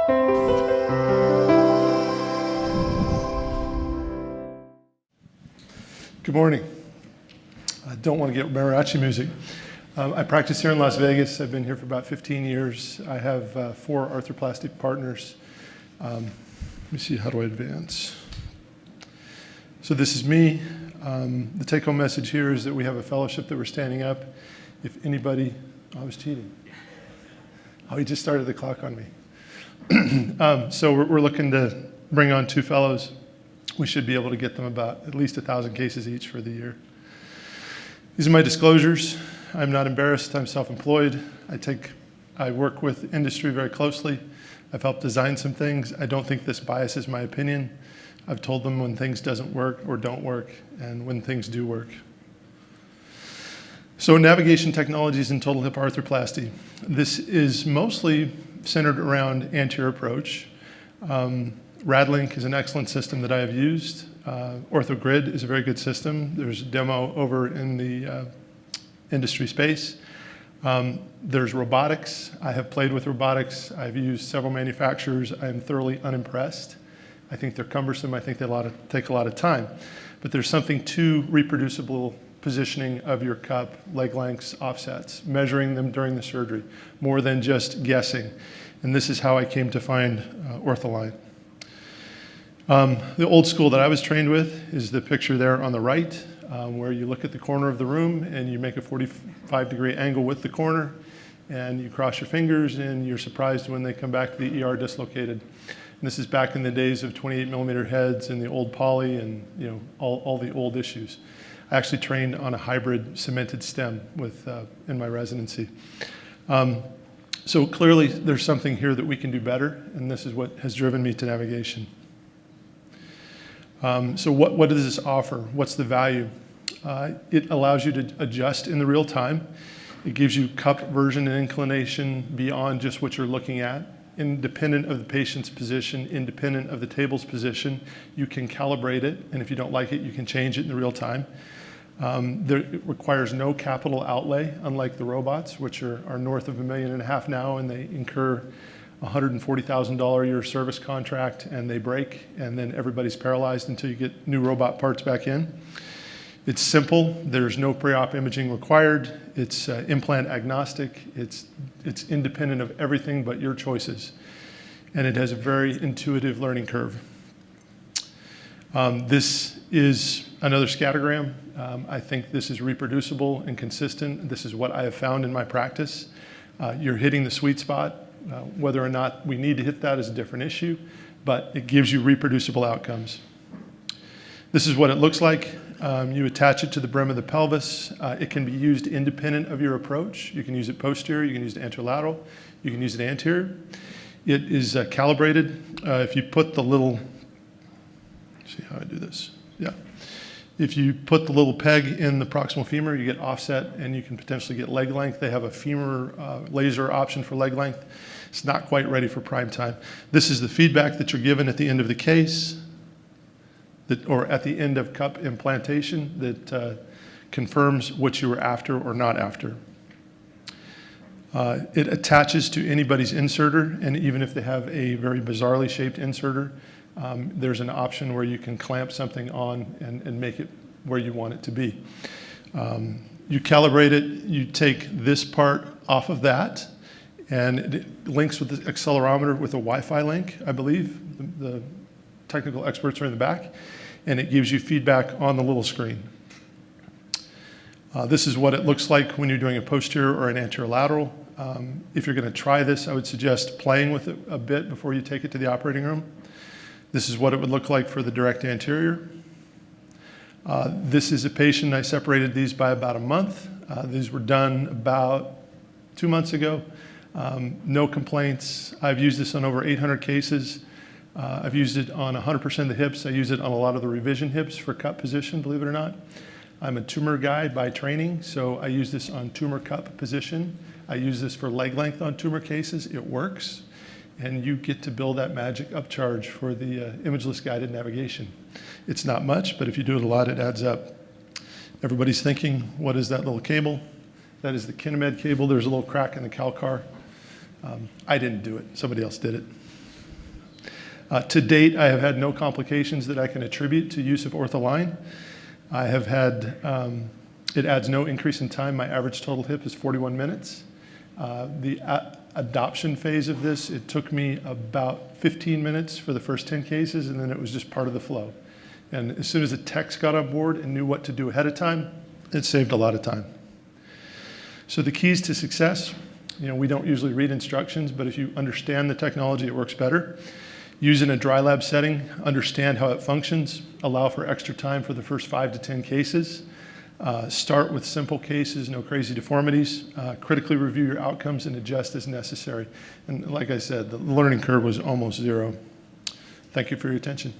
Good morning. I don't want to get mariachi music. I practice here in Las Vegas. I've been here for about 15 years. I have 4 arthroplastic partners. Let me see, how do I advance? So this is me. The take-home message here is that we have a fellowship that we're standing up. If anybody, I was cheating. Oh, he just started the clock on me. So we're looking to bring on 2 fellows. We should be able to get them about at least 1,000 cases each for the year. These are my disclosures. I'm not embarrassed. I'm self-employed. I work with industry very closely. I've helped design some things. I don't think this biases my opinion. I've told them when things doesn't work or don't work, and when things do work. So navigation technologies in total hip arthroplasty. This is mostly centered around anterior approach. RadLink is an excellent system that I have used. OrthoGrid is a very good system. There's a demo over in the industry space. There's robotics. I have played with robotics. I've used several manufacturers. I am thoroughly unimpressed. I think they're cumbersome. I think they take a lot of time. But there's something to reproducible positioning of your cup, leg lengths, offsets, measuring them during the surgery, more than just guessing. And this is how I came to find Ortholine. The old school that I was trained with is the picture there on the right, where you look at the corner of the room and you make a 45-degree angle with the corner, and you cross your fingers and you're surprised when they come back to the ER dislocated. And this is back in the days of 28mm heads and the old poly and all the old issues. I actually trained on a hybrid cemented stem in my residency. So clearly there's something here that we can do better, and this is what has driven me to navigation. So what does this offer? What's the value? It allows you to adjust in the real time. It gives you cup version and inclination beyond just what you're looking at. Independent of the patient's position, independent of the table's position, you can calibrate it, and if you don't like it, you can change it in the real time. It requires no capital outlay, unlike the robots, which are north of $1.5 million now, and they incur $140,000 a year service contract, and they break, and then everybody's paralyzed until you get new robot parts back in. It's simple. There's no pre-op imaging required. It's implant agnostic. It's independent of everything but your choices, and it has a very intuitive learning curve. This is another scattergram. I think this is reproducible and consistent. This is what I have found in my practice. You're hitting the sweet spot. Whether or not we need to hit that is a different issue, but it gives you reproducible outcomes. This is what it looks like. You attach it to the brim of the pelvis. It can be used independent of your approach. You can use it posterior, you can use it anterolateral, you can use it anterior. It is calibrated. If you put the little, see how I do this? Yeah. If you put the little peg in the proximal femur, you get offset and you can potentially get leg length. They have a femur laser option for leg length. It's not quite ready for prime time. This is the feedback that you're given at the end of the case, or at the end of cup implantation, that confirms what you were after or not after. It attaches to anybody's inserter, and even if they have a very bizarrely shaped inserter, there's an option where you can clamp something on and make it where you want it to be. You calibrate it, you take this part off of that, and it links with the accelerometer with a Wi-Fi link, I believe. The technical experts are in the back, and it gives you feedback on the little screen. This is what it looks like when you're doing a posterior or an anterolateral. If you're going to try this, I would suggest playing with it a bit before you take it to the operating room. This is what it would look like for the direct anterior. This is a patient. I separated these by about a month. These were done about 2 months ago. No complaints. I've used this on over 800 cases. I've used it on 100% of the hips. I use it on a lot of the revision hips for cup position, believe it or not. I'm a tumor guy by training, so I use this on tumor cup position. I use this for leg length on tumor cases. It works. And you get to build that magic upcharge for the imageless guided navigation. It's not much, but if you do it a lot, it adds up. Everybody's thinking, what is that little cable? That is the Kinemed cable. There's a little crack in the Calcar. I didn't do it. Somebody else did it. To date, I have had no complications that I can attribute to use of Ortholine. I have had, it adds no increase in time. My average total hip is 41 minutes. The adoption phase of this, it took me about 15 minutes for the first 10 cases, and then it was just part of the flow. And as soon as the techs got on board and knew what to do ahead of time, it saved a lot of time. So the keys to success, we don't usually read instructions, but if you understand the technology, it works better. Use in a dry lab setting, understand how it functions, allow for extra time for the first 5 to 10 cases. Start with simple cases, no crazy deformities. Critically review your outcomes and adjust as necessary. And like I said, the learning curve was almost zero. Thank you for your attention.